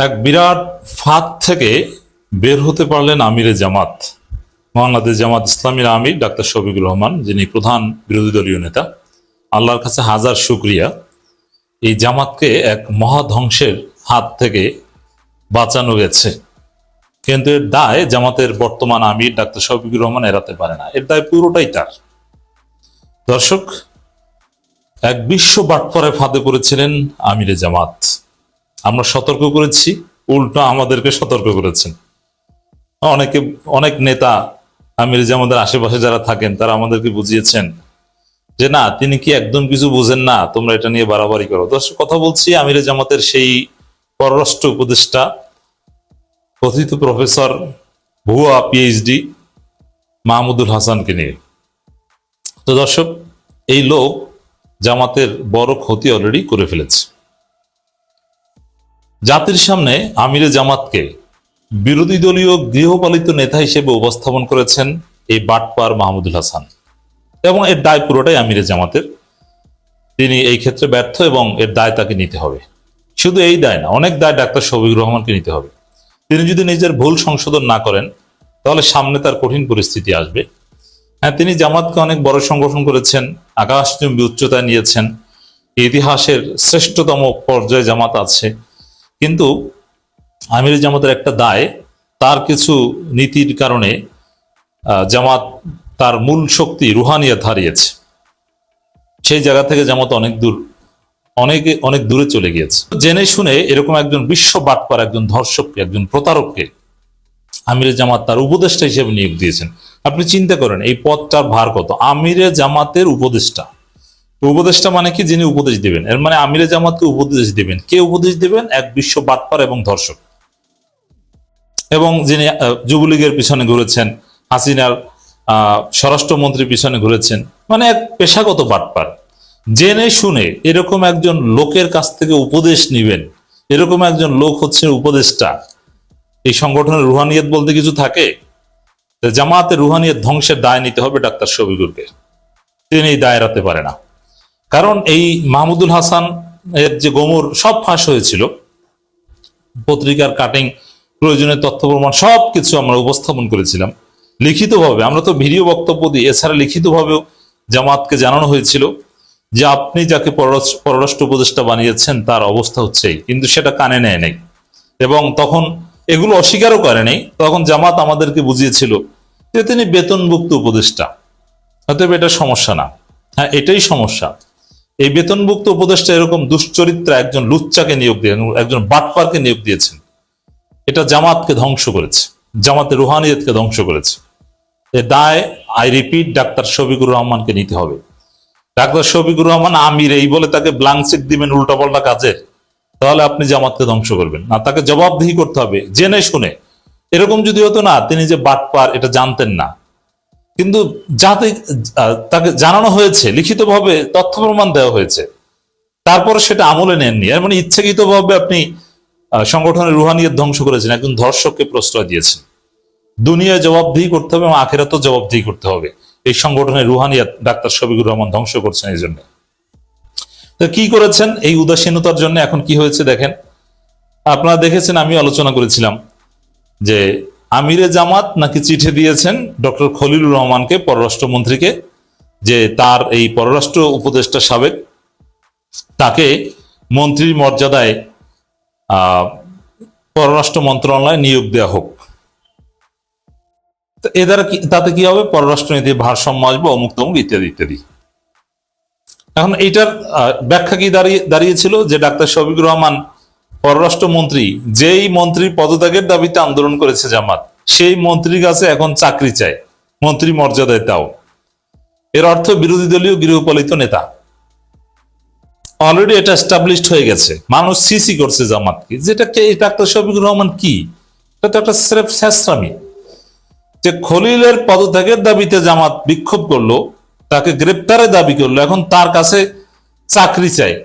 এক বিরাট ফাঁদ থেকে বের হতে পারলেন আমিরে জামাত, বাংলাদেশ জামাত ইসলামীর আমির ডাক্তার শফিকুর রহমান, যিনি প্রধান বিরোধী দলীয় নেতা। আল্লাহর কাছে হাজার শুকরিয়া, এই জামাতকে এক মহাধ্বংসের হাত থেকে বাঁচানো গেছে। কিন্তু এর দায় জামাতের বর্তমান আমির ডাক্তার শফিকুর রহমান এড়াতে পারে না, এর দায় পুরোটাই তার। দর্শক, এক বিশ্ব বাটপাড়ায় ফাঁদে পড়েছিলেন আমিরে জামাত। আমরা সতর্ক করেছি, উল্টো আমাদেরকে সতর্ক করেছেন। অনেক নেতা আমির জামাতের আশেপাশে যারা থাকেন তারা আমাদেরকে বুঝিয়েছেন যে না, তিনি কি একদম কিছু বুঝেন না, তোমরা এটা নিয়ে বাড়াবাড়ি করো। দর্শক, কথা বলছি আমির জামাতের সেই পররাষ্ট্র উপদেষ্টা, কথিত প্রফেসর, ভুয়া পিএইচডি মাহমুদুল হাসানকে নিয়ে। তো দর্শক, এই লোক জামাতের বড় ক্ষতি অলরেডি করে ফেলেছে। জাতির সামনে আমিরে জামাতকে বিরোধী দলীয় গৃহপালিত নেতা হিসেবে উপস্থাপন করেছেন এই বাটপার মাহমুদুল হাসান, এবং এর দায় পুরোটাই আমিরে জামাতের। তিনি এই ক্ষেত্রে ব্যর্থ এবং এর দায় তাকে নিতে হবে। শুধু এই দায় না, অনেক দায় ডাক্তার শফিকুর রহমানকে নিতে হবে। তিনি যদি নিজের ভুল সংশোধন না করেন তাহলে সামনে তার কঠিন পরিস্থিতি আসবে। হ্যাঁ, তিনি জামাতকে অনেক বড় সংগঠন করেছেন, আকাশচুম্বী উচ্চতায় নিয়েছেন, ইতিহাসের শ্রেষ্ঠতম পর্যায়ে জামাত আছে। কিন্তু আমির জামাতের একটা দায়, তার কিছু নীতির কারণে জামাত তার মূল শক্তি রুহানিয়াত হারিয়েছে। সেই জায়গা থেকে জামাত অনেক দূরে চলে গিয়েছে। জেনে শুনে এরকম একজন বিশ্ব বাটপার, একজন ধর্ষককে, একজন প্রতারককে আমিরে জামাত তার উপদেষ্টা হিসেবে নিয়োগ দিয়েছেন। আপনি চিন্তা করেন এই পদটার ভার কত। আমিরে জামাতের উপদেষ্টা। উপদেষ্টা মানে কি? যিনি উপদেশ দিবেন। এর মানে আমিরে জামাতকে উপদেশ দিবেন। কে উপদেশ দিবেন? এক বিশ্ব বাটপার এবং ধর্ষক, এবং যিনি যুবলীগের পিছনে ঘুরেছেন, হাসিনার স্বরাষ্ট্রমন্ত্রীর পিছনে ঘুরেছেন, মানে এক পেশাগত বাটপার। জেনে শুনে এরকম একজন লোকের কাছ থেকে উপদেশ নিবেন, এরকম একজন লোক হচ্ছে উপদেষ্টা। এই সংগঠনের রুহানিয়ত বলতে কিছু থাকে? জামাতের রুহানিয়ত ধ্বংসের দায় নিতে হবে ডাক্তার শফিকুরকে। তিনি এই দায় এড়াতে পারে না। কারণ এই মাহমুদুল হাসান এর যে গোমর সব ফাঁস হয়েছিল, পত্রিকার কাটিং, প্রয়োজনীয় তথ্য প্রমাণ সবকিছু আমরা উপস্থাপন করেছিলাম লিখিতভাবে। আমরা তো ভিডিও বক্তব্য দিই, এছাড়া লিখিতভাবেও জামাতকে জানানো হয়েছিল যে আপনি যাকে পররাষ্ট্র উপদেষ্টা বানিয়েছেন তার অবস্থা হচ্ছেই, কিন্তু সেটা কানে নেয় নাই এবং তখন এগুলো অস্বীকারও করে নেই। তখন জামাত আমাদেরকে বুঝিয়েছিল যে তিনি বেতনভুক্ত উপদেষ্টা, অতএব এটা সমস্যা না। হ্যাঁ, এটাই সমস্যা। এই বেতনভুক্ত উপদেষ্টা এরকম দুশ্চরিত্রা একজন লুচ্চাকে নিয়োগ দিয়ে, একজন বাটপারকে নিয়োগ দিয়েছেন। এটা জামাতকে ধ্বংস করেছে, জামাতের রুহানিয়তকে ধ্বংস করেছে। এ দায়, আই রিপিট, ডাক্তার শফিকুর রহমানকে নিতে হবে। ডাক্তার শফিকুর রহমান আমির এই বলে তাকে ব্ল্যাঙ্ক চেক দিবেন উল্টাপাল্টা কাজের, তাহলে আপনি জামাতকে ধ্বংস করবেন না। তাকে জবাবদিহি করতে হবে জেনে শুনে। এরকম যদি হতো না, তিনি যে বাটপার এটা জানতেন না, কিন্তু যাতে তাকে জানানো হয়েছে, লিখিতভাবে তথ্য প্রমাণ দেওয়া হয়েছে, তারপরে সেটা আমলে নেননি। এর মানে ইচ্ছাকৃতভাবে আপনি সংগঠনের রুহানিয়ত ধ্বংস করেছেন, একজন ধর্ষককে প্রশ্রয় দিয়েছেন। দুনিয়ায় জবাবদিহি করতে হবে এবং আখিরাতেও জবাবদিহি করতে হবে। এই সংগঠনের রুহানিয়ত ডাক্তার শফিকুর রহমান ধ্বংস করছেন। এই জন্য তো কি করেছেন? এই উদাসীনতার জন্য এখন কি হয়েছে দেখেন। আপনারা দেখেছেন, আমি আলোচনা করেছিলাম যে আমিরে জামাত নাকি চিঠি দিয়েছেন ডক্টর খলিলুর রহমানকে, পররাষ্ট্রমন্ত্রীকে, যে তার এই পররাষ্ট্র উপদেষ্টা সাবেক, তাকে মন্ত্রীর মর্যাদায় পররাষ্ট্র মন্ত্রণালয়ে নিয়োগ দেওয়া হোক। এ দ্বারা তাতে কি হবে? পররাষ্ট্রনীতির ভারসাম্য আসবে, অমুক তমুক ইত্যাদি ইত্যাদি। এখন এইটার ব্যাখ্যা কি দাঁড়িয়েছিল যে ডাক্তার শফিকুর রহমান পররাষ্ট্রমন্ত্রী, যেই মন্ত্রীর পদত্যাগের দাবিতে আন্দোলন করেছে জামাত, সেই মন্ত্রীর কাছে এখন চাকরি চায়, মন্ত্রী মর্যাদায় তাও। এর অর্থ বিরোধী দলীয় গৃহপালিত নেতা। অলরেডি এটা এস্টাবলিশড হয়ে গেছে, মানুষ সিসি করছে জামাতকে, যেটাকে ডাক্তার শফিকুর রহমান কি, এটা তো একটা স্রেফ শেষরামি। যে খলিলের পদত্যাগের দাবিতে জামাত বিক্ষোভ করলো, তাকে গ্রেপ্তারের দাবি করলো, এখন তার কাছে চাকরি চায়,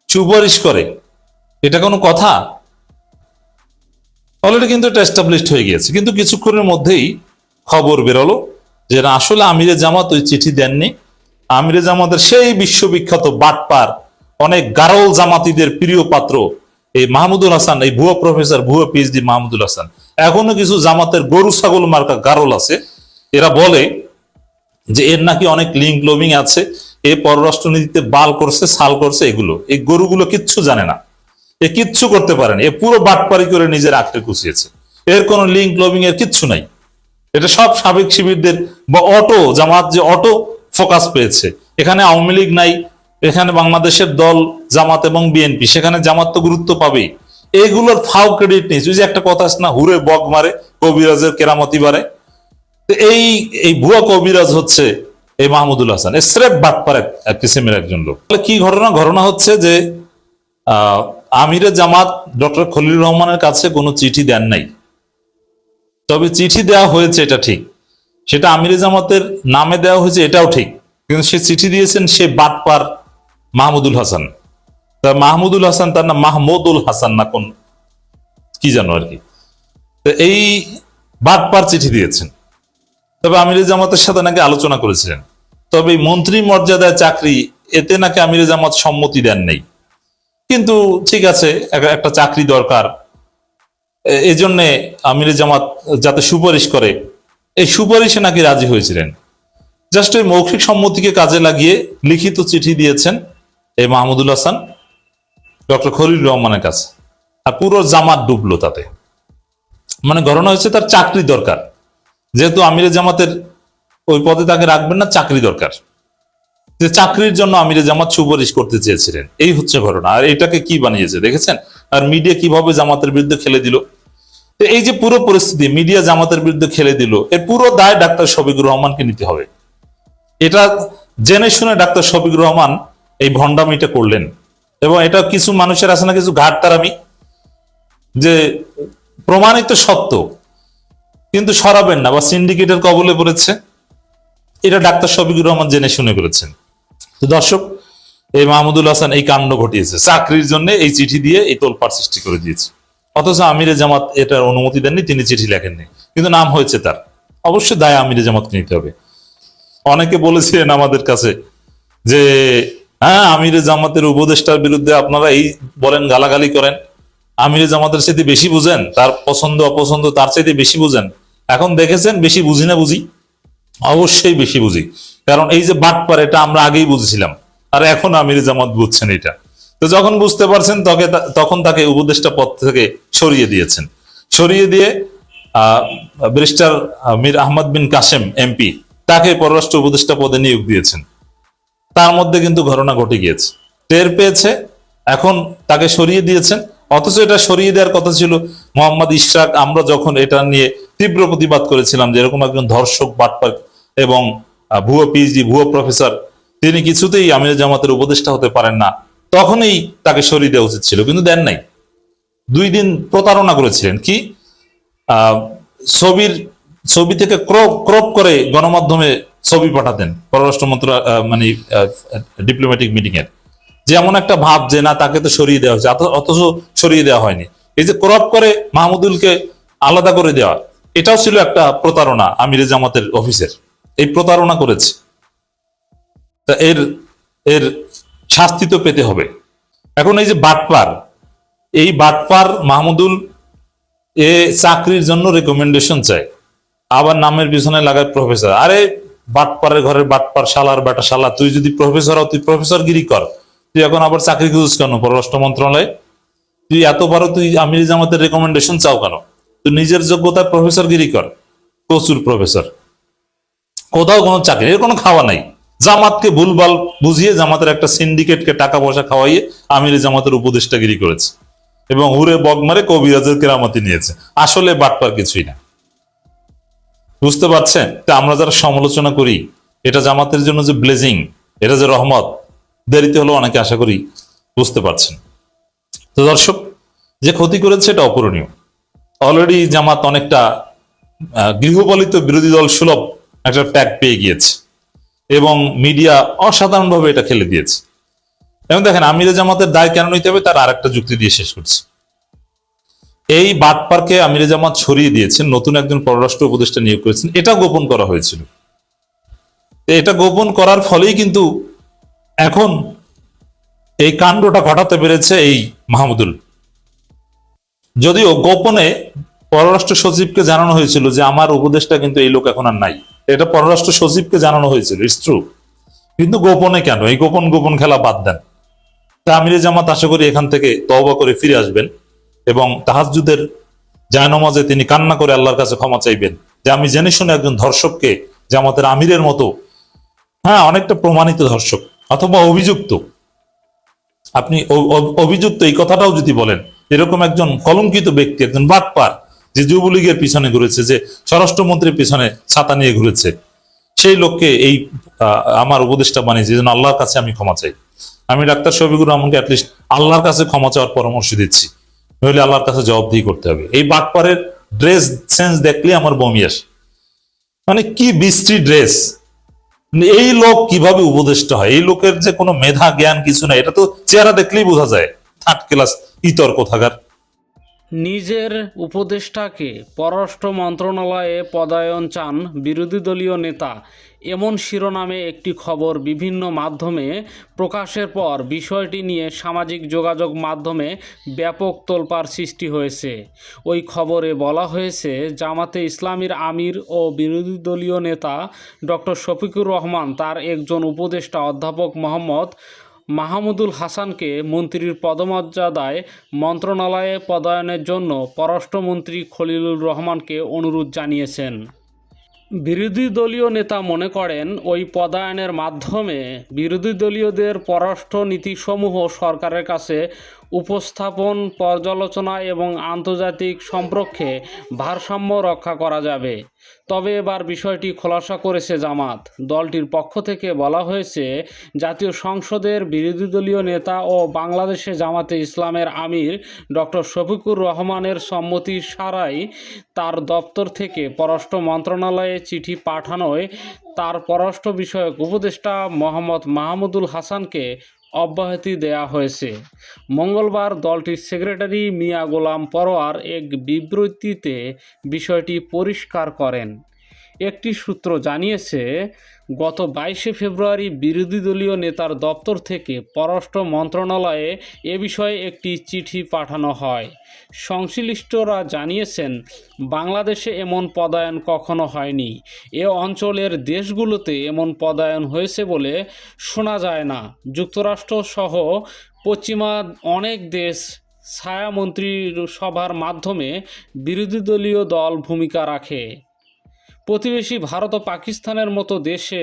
সুপারিশ করে, এটা কোনো কথা? অলরেডি কিন্তু এটা এস্টাবলিশড হয়ে গিয়েছে। কিন্তু কিছুক্ষণের মধ্যেই খবর বেরোলো যে না, আসলে আমিরে জামাত ওই চিঠি দেননি। আমিরে জামাতের সেই বিশ্ববিখ্যাত বাটপার, অনেক গারল জামাতিদের প্রিয় পাত্র এই মাহমুদুল হাসান, এই ভুয়া প্রফেসর, ভুয়া পিএইচডি মাহমুদুল হাসান, এখনো কিছু জামাতের গরু ছাগল মার্কা গারল আছে, এরা বলে যে এর নাকি অনেক লিঙ্ক লোবিং আছে, এ পররাষ্ট্রনীতিতে বাল করছে, সাল করছে। এগুলো, এই গরুগুলো কিচ্ছু জানে না, এ কিচ্ছু করতে পারেনি, এ পুরো বাটপারি করে নিজের আঁকড়ে কুচিয়েছে। এর কোনো লিঙ্ক লোবিং এর কিচ্ছু নাই। এটা সব সাবেক শিবিরদের বা অটো জামাত, যে অটো ফোকাস পেয়েছে। এখানে আওয়ামী লীগ নাই, এখানে বাংলাদেশের দল জামাত এবং বিএনপি, সেখানে জামাত তো গুরুত্ব পাবেই। এইগুলোর ফাও ক্রেডিট নিয়েছে। ওই যে একটা কথা আছে না, হুরে বক মারে কবিরাজের কেরামতি বাড়ে। তো এই এই ভুয়া কবিরাজ হচ্ছে এই মাহমুদুল হাসান, এ স্রেফ বাটপার এক কিসিমের একজন লোক। কি ঘটনা হচ্ছে যে আমিরে জামাত ডক্টর খলিলুর রহমানের কাছে কোনো চিঠি দেন নাই, তবে চিঠি দেওয়া হয়েছে এটা ঠিক, সেটা আমিরে জামাতের নামে দেওয়া হয়েছে এটাও ঠিক, কিন্তু সে চিঠি দিয়েছেন সে বাটপার মাহমুদুল হাসান। তা মাহমুদুল হাসান, তার নাম মাহমুদুল হাসান না কোন কি জানো আর কি। তো এই বাটপার চিঠি দিয়েছেন। তবে আমিরে জামাতের সাথে নাকি আলোচনা করেছিলেন, তবে এই মন্ত্রী মর্যাদায় চাকরি, এতে নাকি আমিরে জামাত সম্মতি দেন নেই। কিন্তু ঠিক আছে, একটা চাকরি দরকার, এই জন্যে আমিরে জামাত যাতে সুপারিশ করে, এই সুপারিশে নাকি রাজি হয়েছিলেন। জাস্ট ওই মৌখিক সম্মতিকে কাজে লাগিয়ে লিখিত চিঠি দিয়েছেন এই মাহমুদুল হাসান ডক্টর খলিলুর রহমানের কাছে, আর পুরো জামাত ডুবলো তাতে। মানে ঘটনা হচ্ছে তার চাকরি দরকার, যেহেতু আমিরে জামাতের ওই পদে তাকে রাখবেন না, চাকরি দরকার, যে চাকরির জন্য আমিরে জামাত সুপারিশ করতে চেয়েছিলেন। এই হচ্ছে ঘটনা। আর এটাকে কি বানিয়েছে দেখেছেন, আর মিডিয়া কিভাবে জামাতের বিরুদ্ধে খেলে দিল। তো এই যে পুরো পরিস্থিতি, মিডিয়া জামাতের বিরুদ্ধে খেলে দিল, এর পুরো দায় ডাক্তার শফিকুর রহমানকে নিতে হবে। এটা জেনে শুনে ডাক্তার শফিকুর রহমান এই ভণ্ডামিটা করলেন। এবং এটা কিছু মানুষের আছে না, কিছু ঘাটতারামি, যে প্রমাণিত সত্য কিন্তু সরাবেন না, বা সিন্ডিকেটের কবলে পড়েছে, এটা ডাক্তার শফিকুর রহমান জেনে শুনে করেছেন। তো দর্শক, এই মাহমুদুল হাসান এই কাণ্ড ঘটিয়েছে, চাকরির জন্য এই চিঠি দিয়ে এই তোলপাড় সৃষ্টি করে দিয়েছে। অথচ আমিরে জামাত এটার অনুমতি দেননি, তিনি চিঠি লেখেননি, কিন্তু নাম হয়েছে তার। অবশ্যই দায় আমিরে জামাতকে নিতে হবে। অনেকে বলেছিলেন আমাদের কাছে যে হ্যাঁ, আমিরে জামাতের উপদেষ্টার বিরুদ্ধে আপনারা এই বলেন, গালাগালি করেন, আমিরে জামাতের চাইতে বেশি বুঝেন, তার পছন্দ অপছন্দ তার চাইতে বেশি বুঝেন। এখন দেখেছেন বেশি বুঝি না বুঝি? অবশ্যই বেশি বুঝি, কারণ এই যে বাটপার, এটা আমরা আগেই বুঝেছিলাম, আর এখন আমিরে জামাত বুঝছেন এটা। তো যখন বুঝতে পারছেন, তখন তাকে উপদেষ্টা পদ থেকে সরিয়ে দিয়েছেন। সরিয়ে দিয়ে ব্যারিস্টার মীর আহমদ বিন কাসেম এমপি, তাকে পররাষ্ট্র উপদেষ্টা পদে নিয়োগ দিয়েছেন। তার মধ্যে কিন্তু ঘটনা ঘটে গিয়েছে, টের পেয়েছে, এখন তাকে সরিয়ে দিয়েছেন। অথচ এটা সরিয়ে দেওয়ার কথা ছিল মোহাম্মদ ইশরাক। আমরা যখন এটা নিয়ে তীব্র প্রতিবাদ করেছিলাম যে এরকম একজন ধর্ষক, বাটপার এবং ভুয়ো পিএইচডি, ভুয়ো প্রফেসর, তিনি কিছুতেই আমিরে জামাতের উপদেষ্টা হতে পারেন না, তখনই তাকে সরিয়ে দেওয়া উচিত ছিল, কিন্তু দেন নাই। 2 দিন প্রতারণা করেছিলেন। কি ছবি থেকে ক্রপ করে গণমাধ্যমে ছবি পাঠাতেন পররাষ্ট্র মানে ডিপ্লোম্যাটিক মিটিং এর, যে এমন একটা ভাব যে না, তাকে তো সরিয়ে দেওয়া হয়েছে, অথচ সরিয়ে দেওয়া হয়নি। এই যে ক্রপ করে মাহমুদুলকে আলাদা করে দেওয়া, এটাও ছিল একটা প্রতারণা আমিরে জামাতের অফিসের। এই প্রতারণা করেছে, তা এর শাস্তি তো পেতে হবে। এখন এই যে বাটপার, এই বাটপার মাহমুদুল চাকরির জন্য রেকমেন্ডেশন চায়, আবার নামের পিছনে লাগায় প্রফেসর। আরে বাটপারের ঘরের বাটপার, শালার বেটা শালা, তুই যদি প্রফেসর হও, তুই প্রফেসর গিরি কর। তুই এখন আবার চাকরি খুঁজিস কেন পররাষ্ট্র মন্ত্রণালয়ে? তুই এতবারও তুই আমির জামাতের রেকমেন্ডেশন চাও কেন? তুই নিজের যোগ্যতায় প্রফেসর গিরি কর, প্রচুর প্রফেসর। কোথাও কোনো চাকরি, এর কোনো খাওয়া নাই। জামাতকে ভুলভাল বুঝিয়ে, জামাতের একটা সিন্ডিকেটকে টাকা পয়সা খাওয়াইয়ে আমির জামাতের উপদেষ্টাগিরি করেছে এবং হুরে বগ মারে কবিরাজের কেরামতি নিয়েছে। আসলে বাটপার কিছুই না, বুঝতে পারছেন? তা আমরা যারা সমালোচনা করি, এটা জামাতের জন্য যে ব্লেজিং, এটা যে রহমত, দেরিতে হলো অনেকে আশা করি বুঝতে পারছেন। তো দর্শক, যে ক্ষতি করেছে এটা অপূরণীয়। অলরেডি জামাত অনেকটা গৃহপালিত বিরোধী দল সুলভ একটা ট্যাগ পেয়ে গিয়েছে এবং মিডিয়া অসাধারণভাবে এটা খেলে দিয়েছে। এবং দেখেন, আমিরে জামাতের দায় কেন নিতে হবে তার আরেকটা যুক্তি দিয়ে শেষ করছি। এই বাটপারকে আমিরে জামাত সরিয়ে দিয়েছেন, নতুন একজন পররাষ্ট্র উপদেষ্টা নিয়োগ করেছেন, এটা গোপন করা হয়েছিল। এটা গোপন করার ফলেই কিন্তু এখন এই কাণ্ডটা ঘটাতে পেরেছে এই মাহমুদুল। যদিও গোপনে পররাষ্ট্র সচিবকে জানানো হয়েছিল যে আমার উপদেষ্টা কিন্তু এই লোক এখন আর নাই, এটা পররাষ্ট্র সচিবকে জানানো হয়েছিল, ইটস ট্রু। কিন্তু গোপনে কেন? এই গোপন গোপন খেলা বাদ দেন। তা আমিরে জামাত আশা করি এখান থেকে তওবা করে ফিরে আসবেন এবং তাহাজ্জুদের জায়নামাজে তিনি কান্না করে আল্লাহর কাছে ক্ষমা চাইবেন যে আমি জেনে শুনে একজন ধর্ষককে জামাতের আমিরের মতো, হ্যাঁ অনেকটা প্রমাণিত ধর্ষক অথবা অভিযুক্ত, আপনি অভিযুক্ত এই কথাটাও যদি বলেন, এরকম একজন কলঙ্কিত ব্যক্তি, একজন বাটপার যে যুবলীগের পিছনে ঘুরেছে, যে স্বরাষ্ট্রমন্ত্রীর পিছনে ছাতা নিয়ে ঘুরেছে, সেই লোককে এই আমার উপদেষ্টা বানিয়েছে, যেন আল্লাহর কাছে আমি ক্ষমা চাই। আমি ডাক্তার শফিকুর রহমানকে অ্যাটলিস্ট আল্লাহর কাছে ক্ষমা চাওয়ার পরামর্শ দিচ্ছি, নইলে আল্লাহর কাছে জবাবদিহি করতে হবে। এই বাটপারের ড্রেস সেন্স দেখলে আমার বমি আসে, মানে কি বিশ্রী ড্রেস। এই লোক কিভাবে উপদেষ্টা হয়? এই লোকের যে কোনো মেধা জ্ঞান কিছু নাই, এটা তো চেহারা দেখলেই বোঝা যায়। থার্ড ক্লাস ইতর কোথাকার। নিজের উপদেষ্টাকে পররাষ্ট্র মন্ত্রণালয়ে পদায়ন চান বিরোধী দলীয় নেতা, এমন শিরোনামে একটি খবর বিভিন্ন মাধ্যমে প্রকাশের পর বিষয়টি নিয়ে সামাজিক যোগাযোগ মাধ্যমে ব্যাপক তোলপাড় সৃষ্টি হয়েছে। ওই খবরে বলা হয়েছে, জামাতে ইসলামীর আমির ও বিরোধী দলীয় নেতা ডক্টর শফিকুর রহমান তার একজন উপদেষ্টা অধ্যাপক মোহাম্মদ মাহমুদুল হাসানকে মন্ত্রীর পদমর্যাদায় মন্ত্রণালয়ে পদায়নের জন্য পররাষ্ট্রমন্ত্রী খলিলুর রহমানকে অনুরোধ জানিয়েছেন। বিরোধী দলীয় নেতা মনে করেন, ওই পদায়নের মাধ্যমে বিরোধী দলীয়দের পররাষ্ট্র নীতিসমূহ সরকারের কাছে উপস্থাপন, পর্যালোচনা এবং আন্তর্জাতিক সম্পর্কে ভারসাম্য রক্ষা করা যাবে। তবে এবার বিষয়টি খোলাসা করেছে জামাত। দলটির পক্ষ থেকে বলা হয়েছে, জাতীয় সংসদের বিরোধী দলীয় নেতা ও বাংলাদেশে জামাতে ইসলামের আমির ডক্টর শফিকুর রহমানের সম্মতি ছাড়াই তার দপ্তর থেকে পররাষ্ট্র মন্ত্রণালয়ে চিঠি পাঠানোয় তার পররাষ্ট্র বিষয়ক উপদেষ্টা মোহাম্মদ মাহমুদুল হাসানকে অব্যাহতি দেয়া হয়েছে। মঙ্গলবার দলটির সেক্রেটারি মিয়া গোলাম পরোয়ার এক বিবৃতিতে বিষয়টি পরিষ্কার করেন। একটি সূত্র জানিয়েছে, গত 22শে ফেব্রুয়ারি বিরোধী দলীয় নেতার দপ্তর থেকে পররাষ্ট্র মন্ত্রণালয়ে এ বিষয়ে একটি চিঠি পাঠানো হয়। সংশ্লিষ্টরা জানিয়েছেন, বাংলাদেশে এমন পদায়ন কখনো হয়নি। এ অঞ্চলের দেশগুলোতে এমন পদায়ন হয়েছে বলে শোনা যায় না। যুক্তরাষ্ট্র সহ পশ্চিমা অনেক দেশ ছায়ামন্ত্রীর সভার মাধ্যমে বিরোধী দলীয় দল ভূমিকা রাখে। প্রতিবেশী ভারত ও পাকিস্তানের মতো দেশে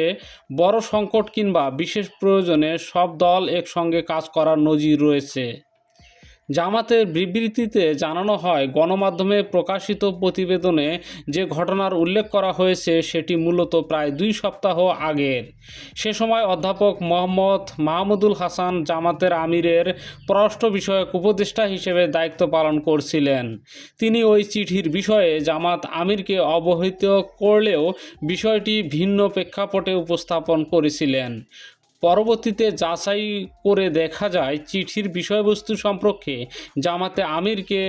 বড় সংকট কিংবা বিশেষ প্রয়োজনে সব দল একসঙ্গে কাজ করার নজির রয়েছে। জামাতের বিবৃতিতে জানানো হয়, গণমাধ্যমে প্রকাশিত প্রতিবেদনে যে ঘটনার উল্লেখ করা হয়েছে সেটি মূলত প্রায় 2 সপ্তাহ আগের। সে সময় অধ্যাপক মোহাম্মদ মাহমুদুল হাসান জামাতের আমিরের পররাষ্ট্র বিষয়ক উপদেষ্টা হিসেবে দায়িত্ব পালন করছিলেন। তিনি ওই চিঠির বিষয়ে জামাত আমিরকে অবহিত করলেও বিষয়টি ভিন্ন প্রেক্ষাপটে উপস্থাপন করেছিলেন। পরবর্তীতে যাচাই করে দেখা যায়, চিঠির বিষয়বস্তু সম্পর্কে জামাতে আমিরকে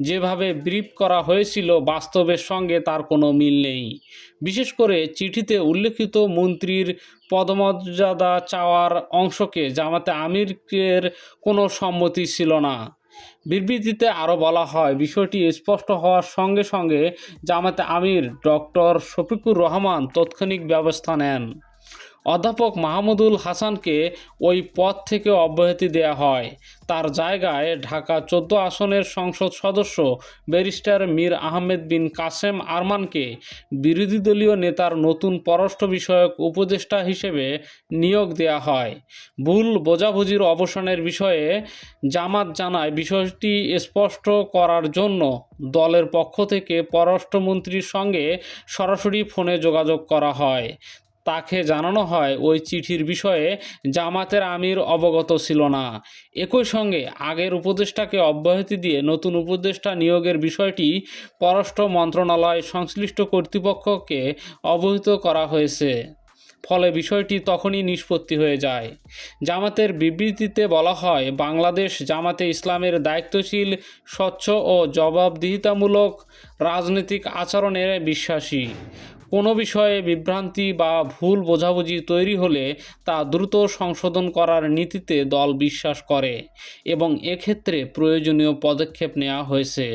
যেভাবে ব্রিফ করা হয়েছিল বাস্তবের সঙ্গে তার কোনো মিল নেই। বিশেষ করে চিঠিতে উল্লেখিত মন্ত্রীর পদমর্যাদা চাওয়ার অংশকে জামাতে আমিরের কোনো সম্মতি ছিল না। বিবৃতিতে আরও বলা হয়, বিষয়টি স্পষ্ট হওয়ার সঙ্গে সঙ্গে জামাতে আমির ডক্টর শফিকুর রহমান তাৎক্ষণিক ব্যবস্থা নেন। অধ্যাপক মাহমুদুল হাসানকে ওই পদ থেকে অব্যাহতি দেয়া হয়। তার জায়গায় ঢাকা 14 আসনের সংসদ সদস্য ব্যারিস্টার মীর আহমেদ বিন কাসেম আরমানকে বিরোধী দলীয় নেতার নতুন পররাষ্ট্র বিষয়ক উপদেষ্টা হিসেবে নিয়োগ দেয়া হয়। ভুল বোঝাবুঝির অবসানের বিষয়ে জামাত জানায়, বিষয়টি স্পষ্ট করার জন্য দলের পক্ষ থেকে পররাষ্ট্রমন্ত্রীর সঙ্গে সরাসরি ফোনে যোগাযোগ করা হয়। তাকে জানানো হয়, ওই চিঠির বিষয়ে জামাতের আমির অবগত ছিল না। একই সঙ্গে আগের উপদেষ্টাকে অব্যাহতি দিয়ে নতুন উপদেষ্টা নিয়োগের বিষয়টি পররাষ্ট্র মন্ত্রণালয় সংশ্লিষ্ট কর্তৃপক্ষকে অবহিত করা হয়েছে। ফলে বিষয়টি তখনই নিষ্পত্তি হয়ে যায়। জামাতের বিবৃতিতে বলা হয়, বাংলাদেশ জামাতে ইসলামের দায়িত্বশীল, স্বচ্ছ ও জবাবদিহিতামূলক রাজনৈতিক আচরণে বিশ্বাসী। কোনো বিষয়ে বিভ্রান্তি বা ভুল বোঝাবুঝি তৈরি হলে তা দ্রুত সংশোধন করার নীতিতে দল বিশ্বাস করে এবং এক্ষেত্রে প্রয়োজনীয় পদক্ষেপ নেওয়া হয়েছে।